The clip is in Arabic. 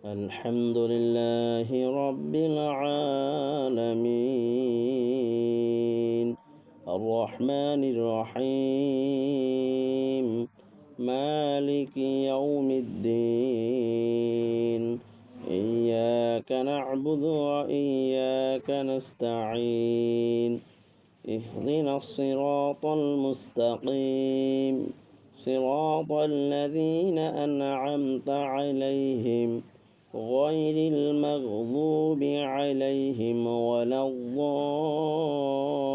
الحمد لله رب العالمين الرحمن الرحيم مالك يوم الدين إياك نعبد وإياك نستعين اهدنا الصراط المستقيم صراط الذين أنعمت عليهم غير المغضوب عليهم ولا الضالين